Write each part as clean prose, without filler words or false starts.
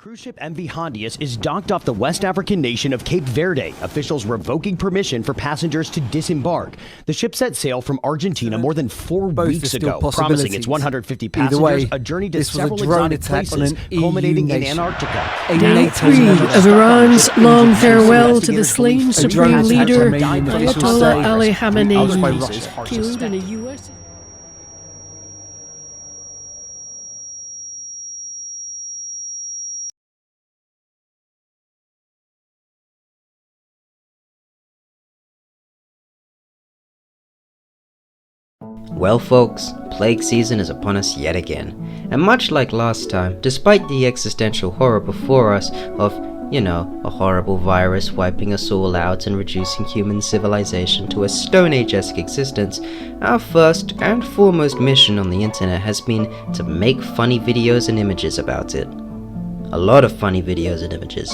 cruise ship MV Hondius is docked off the West African nation of Cape Verde, officials revoking permission for passengers to disembark. The ship set sail from Argentina more than 4 weeks ago, promising its 150 passengers a journey to several exotic places, culminating in Antarctica. Day 3 of Iran's long farewell to the slain supreme leader, Ayatollah Ali Khamenei, killed in a U.S. Well folks, plague season is upon us yet again, and much like last time, despite the existential horror before us of, a horrible virus wiping us all out and reducing human civilization to a Stone Age-esque existence, our first and foremost mission on the internet has been to make funny videos and images about it. A lot of funny videos and images.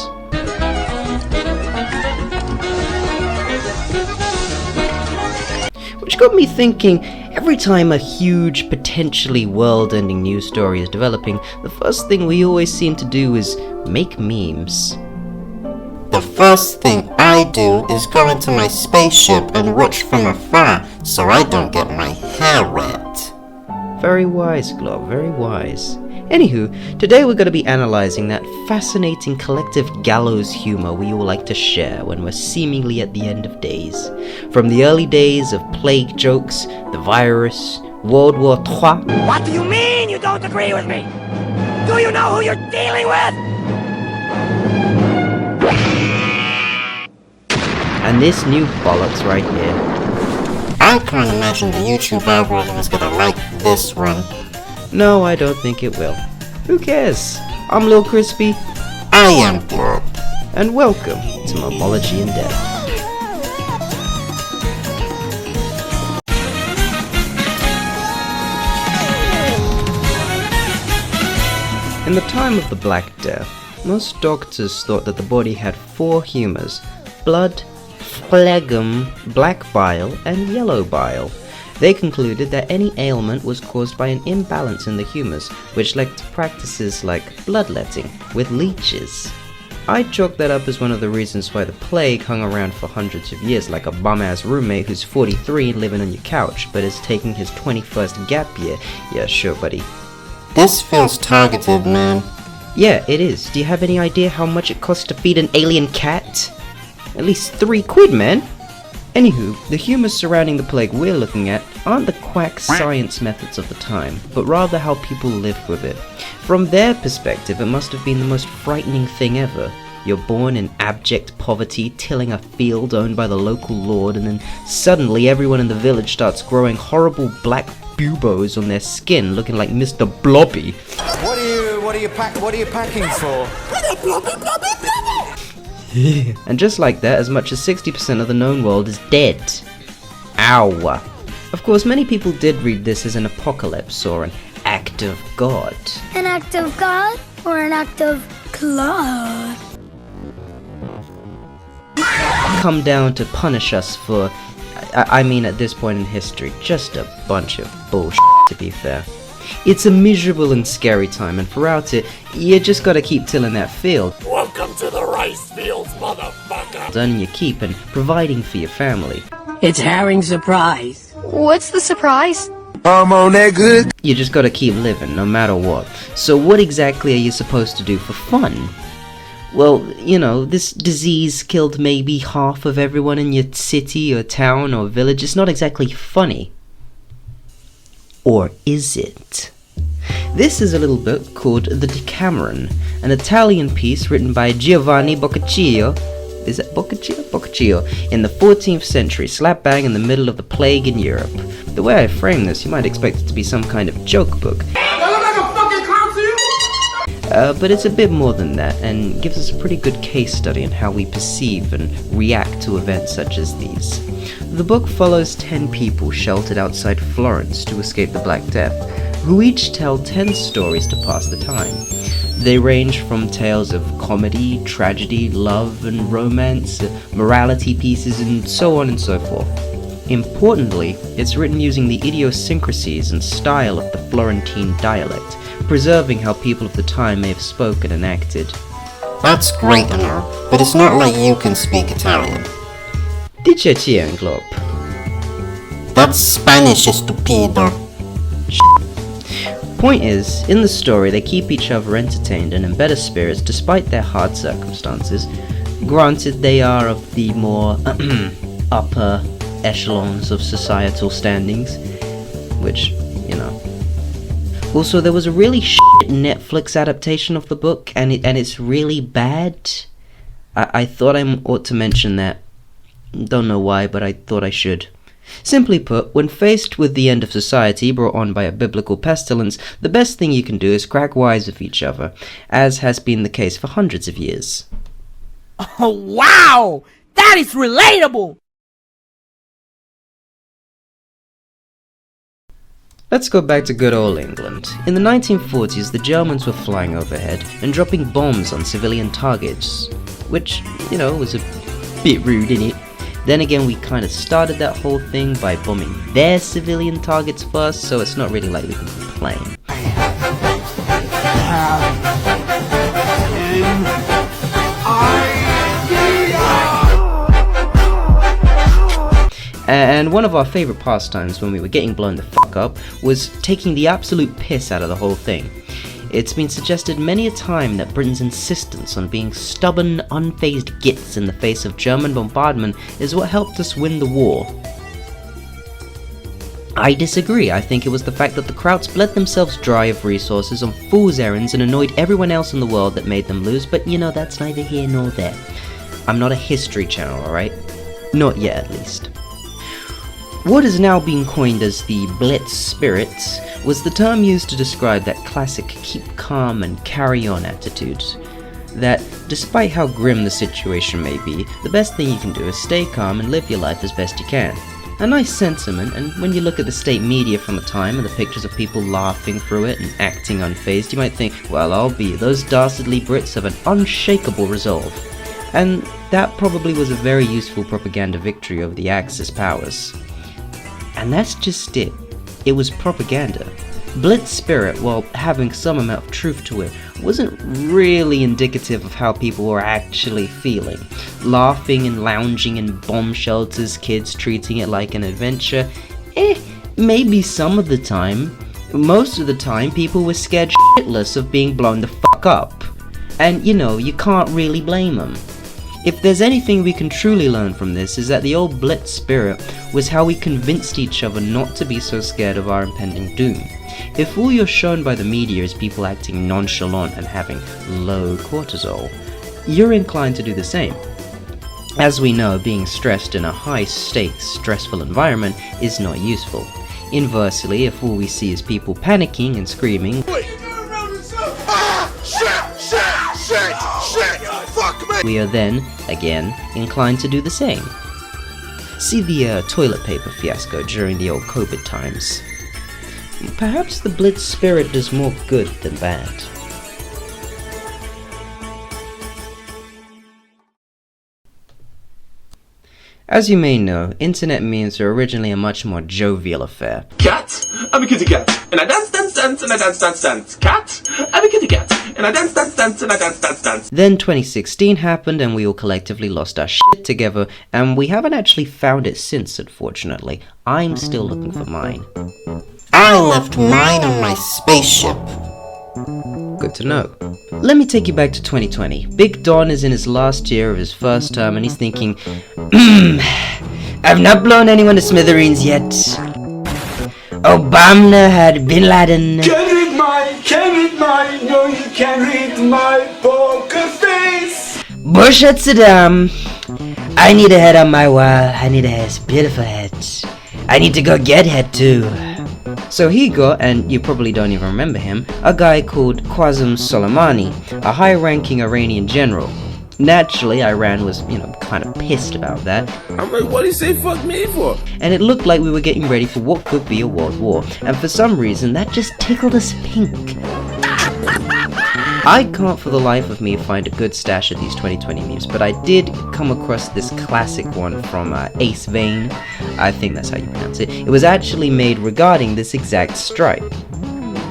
Which got me thinking, every time a huge, potentially world-ending news story is developing, the first thing we always seem to do is make memes. The first thing I do is go into my spaceship and watch from afar so I don't get my hair wet. Very wise, Glorp, very wise. Anywho, today we're going to be analysing that fascinating collective gallows humour we all like to share when we're seemingly at the end of days. From the early days of plague jokes, the virus, World War III... What do you mean you don't agree with me? Do you know who you're dealing with? And this new bollocks right here. I can't imagine the YouTube algorithm is gonna like this one. No, I don't think it will. Who cares? I'm Lil Crispy. I am Glorp. And welcome to Memology in Depth. In the time of the Black Death, most doctors thought that the body had 4 humours: blood, phlegm, black bile, and yellow bile. They concluded that any ailment was caused by an imbalance in the humours, which led to practices like bloodletting with leeches. I chalk that up as one of the reasons why the plague hung around for hundreds of years like a bum-ass roommate who's 43 and living on your couch, but is taking his 21st gap year. Yeah, sure, buddy. This feels targeted, man. Yeah, it is. Do you have any idea how much it costs to feed an alien cat? At least £3, man. Anywho, the humours surrounding the plague we're looking at aren't the quack science methods of the time, but rather how people lived with it. From their perspective, it must have been the most frightening thing ever. You're born in abject poverty, tilling a field owned by the local lord, and then suddenly everyone in the village starts growing horrible black buboes on their skin, looking like Mr. Blobby. What are you packing for? And just like that, as much as 60% of the known world is dead. Ow. Of course, many people did read this as an apocalypse or an act of God. An act of God or an act of Claude? Come down to punish us for, I mean at this point in history, just a bunch of bullshit to be fair. It's a miserable and scary time, and throughout it, you just gotta keep tilling that field. Welcome to the rice fields, motherfucker! Earning your keep and providing for your family. It's herring surprise. What's the surprise? I'm on that good. You just gotta keep living, no matter what. So what exactly are you supposed to do for fun? Well, this disease killed maybe half of everyone in your city or town or village. It's not exactly funny. Or is it? This is a little book called The Decameron, an Italian piece written by Giovanni Boccaccio. Is it Boccaccio? Boccaccio. In the 14th century, slap bang in the middle of the plague in Europe. The way I frame this, you might expect it to be some kind of joke book. But it's a bit more than that, and gives us a pretty good case study on how we perceive and react to events such as these. The book follows 10 people sheltered outside Florence to escape the Black Death, who each tell 10 stories to pass the time. They range from tales of comedy, tragedy, love and romance, morality pieces, and so on and so forth. Importantly, it's written using the idiosyncrasies and style of the Florentine dialect, preserving how people of the time may have spoken and acted. That's great and all, but it's not like you can speak Italian. Dice in Glorp. That's Spanish, stupido. Point is, in the story they keep each other entertained and in better spirits despite their hard circumstances. Granted, they are of the more upper echelons of societal standings, which, you know. Also, there was a really shit Netflix adaptation of the book, and it's really bad. I thought I ought to mention that. Don't know why, but I thought I should. Simply put, when faced with the end of society brought on by a biblical pestilence, the best thing you can do is crack wise with each other, as has been the case for hundreds of years. Oh, wow! That is relatable! Let's go back to good old England. In the 1940s, the Germans were flying overhead and dropping bombs on civilian targets, which, you know, was a bit rude, innit? Then again, we kind of started that whole thing by bombing their civilian targets first, so it's not really like we can complain. And one of our favourite pastimes when we were getting blown the fuck up was taking the absolute piss out of the whole thing. It's been suggested many a time that Britain's insistence on being stubborn, unfazed gits in the face of German bombardment is what helped us win the war. I disagree. I think it was the fact that the Krauts bled themselves dry of resources on fool's errands and annoyed everyone else in the world that made them lose, but you know, that's neither here nor there. I'm not a history channel, alright? Not yet, at least. What is now being coined as the Blitz spirit was the term used to describe that classic keep calm and carry on attitude. That, despite how grim the situation may be, the best thing you can do is stay calm and live your life as best you can. A nice sentiment, and when you look at the state media from the time and the pictures of people laughing through it and acting unfazed, you might think, well, I'll be, those dastardly Brits have an unshakable resolve. And that probably was a very useful propaganda victory over the Axis powers. And that's just it. It was propaganda. Blitz spirit, while having some amount of truth to it, wasn't really indicative of how people were actually feeling. Laughing and lounging in bomb shelters, kids treating it like an adventure, maybe some of the time. Most of the time, people were scared shitless of being blown the fuck up. And, you know, you can't really blame them. If there's anything we can truly learn from this, is that the old Blitz spirit was how we convinced each other not to be so scared of our impending doom. If all you're shown by the media is people acting nonchalant and having low cortisol, you're inclined to do the same. As we know, being stressed in a high-stakes, stressful environment is not useful. Inversely, if all we see is people panicking and screaming, we are then, again, inclined to do the same. See the toilet paper fiasco during the old COVID times. Perhaps the Blitz spirit does more good than bad. As you may know, internet memes were originally a much more jovial affair. Cat, I'm a kitty cat, and I dance, dance, dance, and I dance, dance, dance. Cat, I'm a kitty cat, and I dance, dance, dance, and I dance, dance, dance. Then 2016 happened and we all collectively lost our shit together, and we haven't actually found it since, unfortunately. I'm still looking for mine. I left mine on my spaceship. Good to know. Let me take you back to 2020. Big Don is in his last year of his first term and he's thinking, I've not blown anyone to smithereens yet. Obama had Bin Laden. Can't read mine, no you can't read my poker face. Bush had Saddam. I need a head on my wall. I need a beautiful head. I need to go get head too. So he got, and you probably don't even remember him, a guy called Qasem Soleimani, a high-ranking Iranian general. Naturally, Iran was, kind of pissed about that. I'm like, what do you say fuck me for? And it looked like we were getting ready for what could be a world war. And for some reason, that just tickled us pink. I can't for the life of me find a good stash of these 2020 memes, but I did come across this classic one from Ace Vane. I think that's how you pronounce it. It was actually made regarding this exact strike.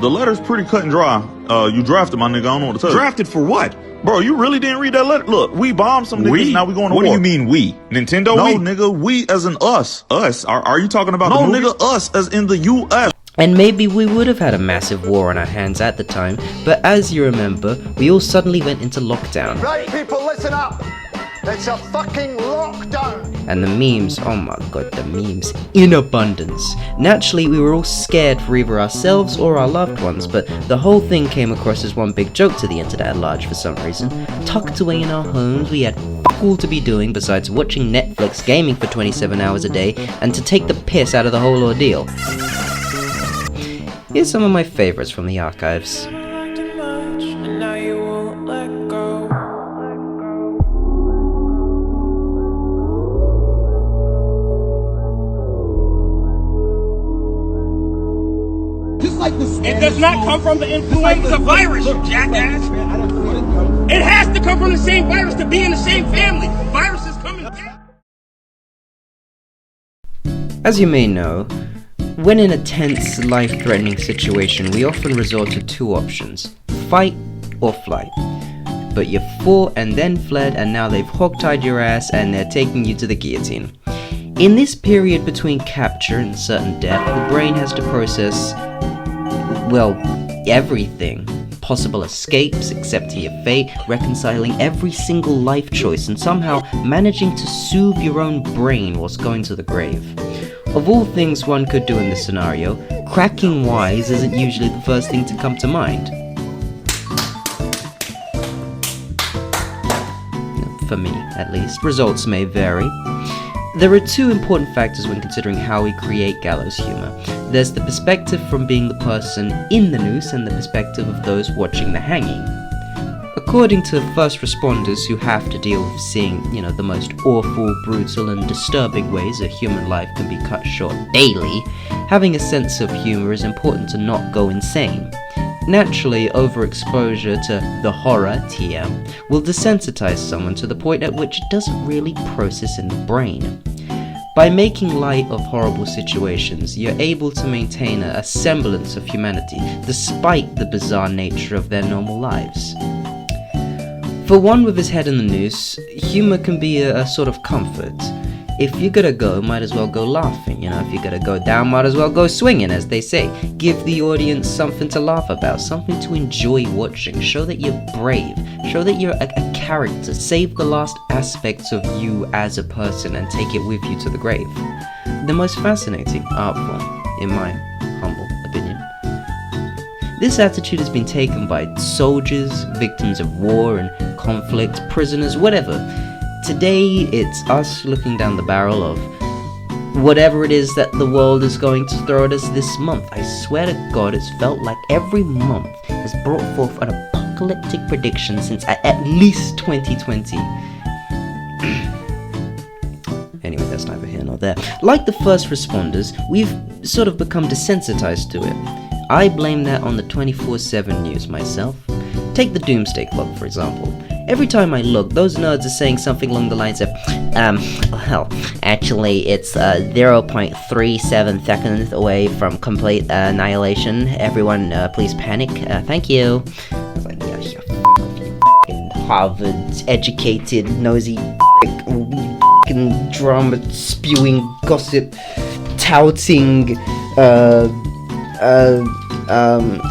The letter's pretty cut and dry. You drafted my nigga, I don't know what to tell you. Drafted for what? Bro, you really didn't read that letter? Look, we bombed some niggas, now we going to war. What do you mean we? Nintendo No, we? nigga, we as in us. Us? Are you talking about No, the movie? nigga, us as in the U.S. And maybe we would have had a massive war on our hands at the time, but as you remember, we all suddenly went into lockdown. Right, people, listen up. It's a fucking lockdown. And the memes, oh my god, the memes, in abundance. Naturally, we were all scared for either ourselves or our loved ones, but the whole thing came across as one big joke to the internet at large for some reason. Tucked away in our homes, we had fuck all to be doing besides watching Netflix, gaming for 27 hours a day, and to take the piss out of the whole ordeal. Here's some of my favorites from the archives. It does not come from the influence of virus, you jackass. It has to come from the same virus to be in the same family. Viruses come in. As you may know, when in a tense, life-threatening situation, we often resort to two options: fight or flight. But you fought and then fled, and now they've hogtied your ass and they're taking you to the guillotine. In this period between capture and certain death, the brain has to process, well, everything. Possible escapes, accepting your fate, reconciling every single life choice, and somehow managing to soothe your own brain whilst going to the grave. Of all things one could do in this scenario, cracking wise isn't usually the first thing to come to mind. For me, at least. Results may vary. There are two important factors when considering how we create gallows humor. There's the perspective from being the person in the noose and the perspective of those watching the hanging. According to first responders who have to deal with seeing, the most awful, brutal and disturbing ways a human life can be cut short daily, having a sense of humor is important to not go insane. Naturally, overexposure to the horror, TM, will desensitize someone to the point at which it doesn't really process in the brain. By making light of horrible situations, you're able to maintain a semblance of humanity, despite the bizarre nature of their normal lives. For one with his head in the noose, humor can be a sort of comfort. If you're gonna go, might as well go laughing, If you're gonna go down, might as well go swinging, as they say. Give the audience something to laugh about, something to enjoy watching. Show that you're brave. Show that you're a character. Save the last aspects of you as a person and take it with you to the grave. The most fascinating art form, in my humble opinion. This attitude has been taken by soldiers, victims of war and conflict, prisoners, whatever. Today, it's us looking down the barrel of whatever it is that the world is going to throw at us this month. I swear to God, it's felt like every month has brought forth an apocalyptic prediction since at least 2020. Anyway, that's neither here nor there. Like the first responders, we've sort of become desensitized to it. I blame that on the 24/7 news myself. Take the Doomsday Clock, for example. Every time I look, those nerds are saying something along the lines of, actually, it's 0.37 seconds away from complete annihilation. Everyone, please panic. Thank you. I was like, yeah, you f***ing Harvard-educated, nosy f***ing drama-spewing, gossip-touting,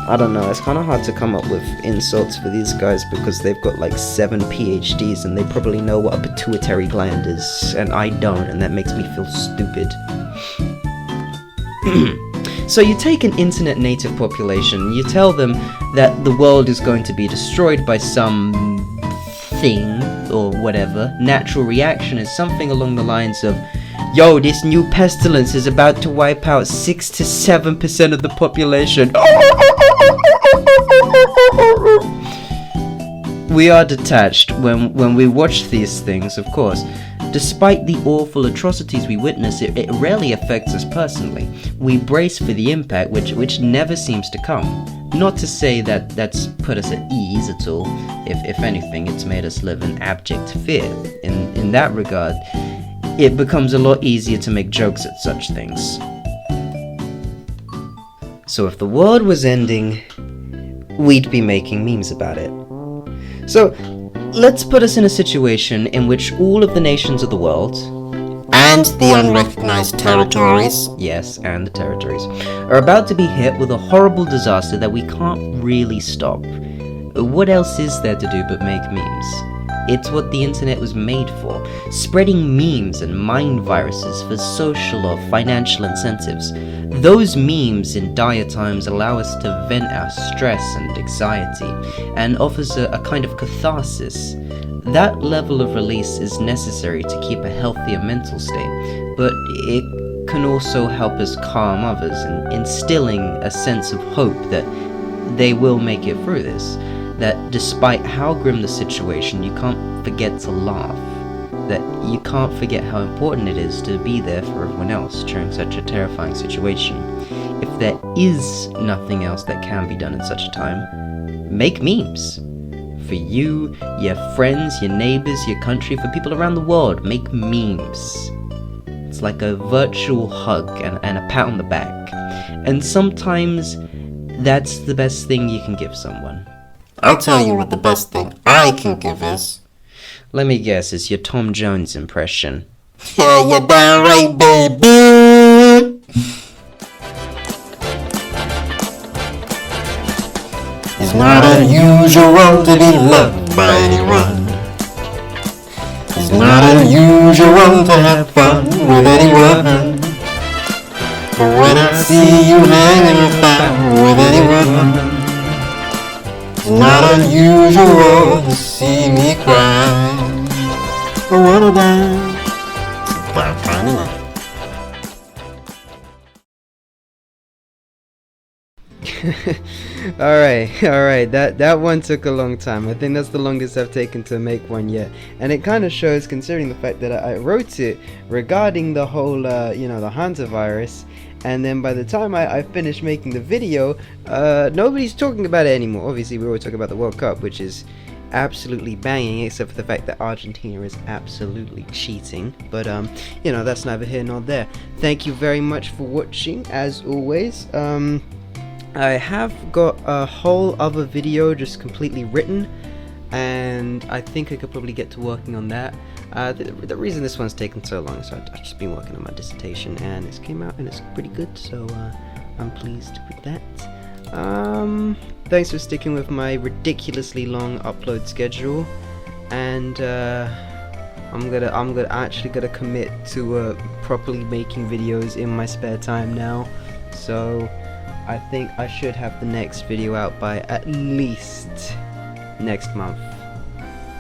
I don't know, it's kind of hard to come up with insults for these guys because they've got like 7 PhDs and they probably know what a pituitary gland is, and I don't, and that makes me feel stupid. So you take an internet native population, you tell them that the world is going to be destroyed by some thing or whatever. Natural reaction is something along the lines of, yo, this new pestilence is about to wipe out 6 to 7% of the population. We are detached when we watch these things, of course. Despite the awful atrocities we witness, it rarely affects us personally. We brace for the impact, which never seems to come. Not to say that that's put us at ease at all. If anything, it's made us live in abject fear. In that regard, it becomes a lot easier to make jokes at such things. So if the world was ending, we'd be making memes about it. So, let's put us in a situation in which all of the nations of the world, and the unrecognized territories, yes, and the territories, are about to be hit with a horrible disaster that we can't really stop. What else is there to do but make memes? It's what the internet was made for, spreading memes and mind viruses for social or financial incentives. Those memes in dire times allow us to vent our stress and anxiety, and offers a kind of catharsis. That level of release is necessary to keep a healthier mental state, but it can also help us calm others, and instilling a sense of hope that they will make it through this. That despite how grim the situation, you can't forget to laugh. That you can't forget how important it is to be there for everyone else during such a terrifying situation. If there is nothing else that can be done in such a time, make memes. For you, your friends, your neighbors, your country, for people around the world, make memes. It's like a virtual hug and a pat on the back. And sometimes that's the best thing you can give someone. I'll tell you what the best thing I can give is. Let me guess, it's your Tom Jones impression. Yeah, you're damn right, baby. It's not unusual to be loved by anyone. It's not unusual to have fun with anyone. But when I see you hanging about with anyone, it's not unusual to see me cry. But what about Alright, that one took a long time. I think that's the longest I've taken to make one yet. And it kind of shows, considering the fact that I wrote it regarding the whole, the hantavirus, and then by the time I finished making the video, nobody's talking about it anymore. Obviously, we're all talking about the World Cup, which is absolutely banging, except for the fact that Argentina is absolutely cheating. But, that's neither here nor there. Thank you very much for watching, as always. I have got a whole other video just completely written, and I think I could probably get to working on that. The reason this one's taken so long is I've just been working on my dissertation, and it's came out and it's pretty good, so I'm pleased with that. Thanks for sticking with my ridiculously long upload schedule, and I'm actually gonna commit to properly making videos in my spare time now. So I think I should have the next video out by at least next month.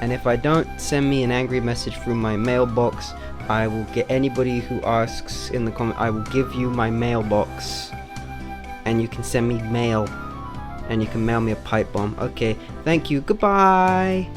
And if I don't, send me an angry message through my mailbox. I will get anybody who asks in the comment. I will give you my mailbox, and you can send me mail, and you can mail me a pipe bomb. Okay, thank you. Goodbye.